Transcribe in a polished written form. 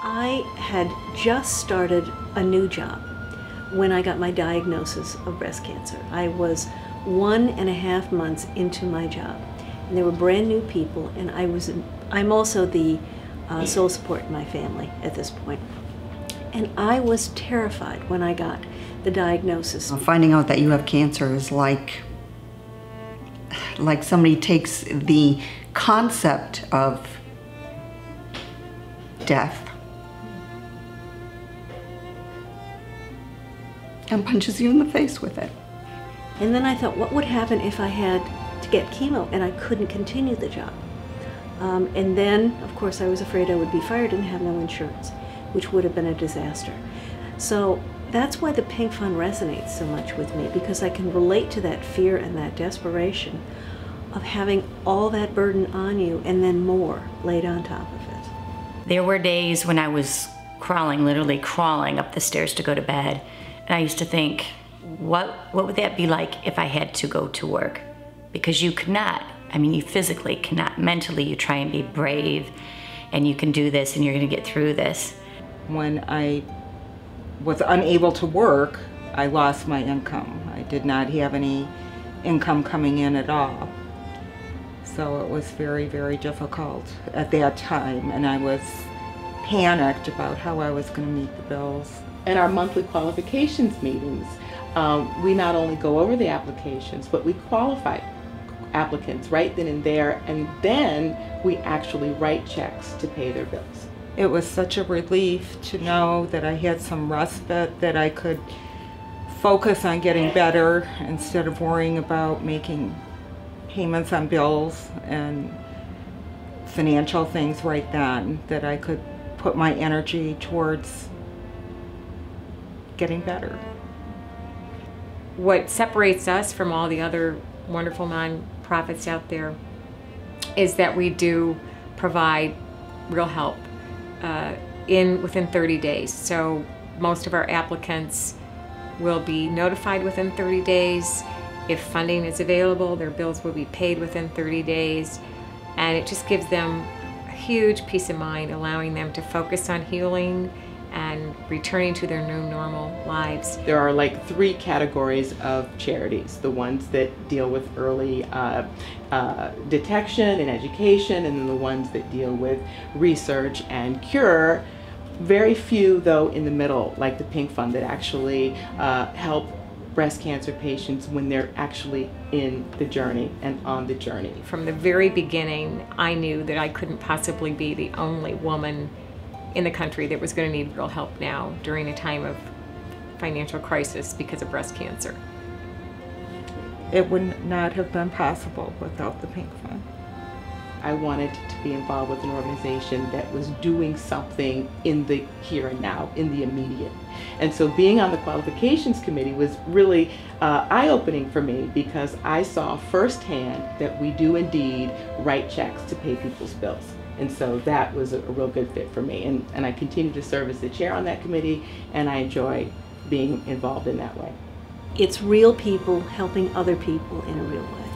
I had just started a new job when I got my diagnosis of breast cancer. I was 1.5 months into my job, and they were brand new people, and I'm also the sole support in my family at this point. And I was terrified when I got the diagnosis. Finding out that you have cancer is like somebody takes the concept of death and punches you in the face with it. And then I thought, what would happen if I had to get chemo and I couldn't continue the job? And then, of course, I was afraid I would be fired and have no insurance, which would have been a disaster. So that's why the Pink Fund resonates so much with me, because I can relate to that fear and that desperation of having all that burden on you and then more laid on top of it. There were days when I was crawling, literally crawling up the stairs to go to bed, and I used to think, what would that be like if I had to go to work? Because you could not. I mean, you physically cannot. Mentally, you try and be brave, and you can do this, and you're going to get through this. When I was unable to work, I lost my income. I did not have any income coming in at all. So it was very, very difficult at that time, and I was panicked about how I was going to meet the bills. In our monthly qualifications meetings, we not only go over the applications, but we qualify applicants right then and there, and then we actually write checks to pay their bills. It was such a relief to know that I had some respite, that I could focus on getting better instead of worrying about making payments on bills and financial things right then, that I could put my energy towards getting better. What separates us from all the other wonderful nonprofits out there is that we do provide real help within 30 days. So most of our applicants will be notified within 30 days. If funding is available, their bills will be paid within 30 days. And it just gives them a huge peace of mind, allowing them to focus on healing and returning to their new normal lives. There are like 3 categories of charities: the ones that deal with early detection and education, and then the ones that deal with research and cure. Very few, though, in the middle, like the Pink Fund, that actually help breast cancer patients when they're actually in the journey and on the journey. From the very beginning, I knew that I couldn't possibly be the only woman in the country that was going to need real help now during a time of financial crisis because of breast cancer. It would not have been possible without the Pink Fund. I wanted to be involved with an organization that was doing something in the here and now, in the immediate. And so being on the qualifications committee was really eye-opening for me, because I saw firsthand that we do indeed write checks to pay people's bills. And so that was a real good fit for me. And I continue to serve as the chair on that committee, and I enjoy being involved in that way. It's real people helping other people in a real way.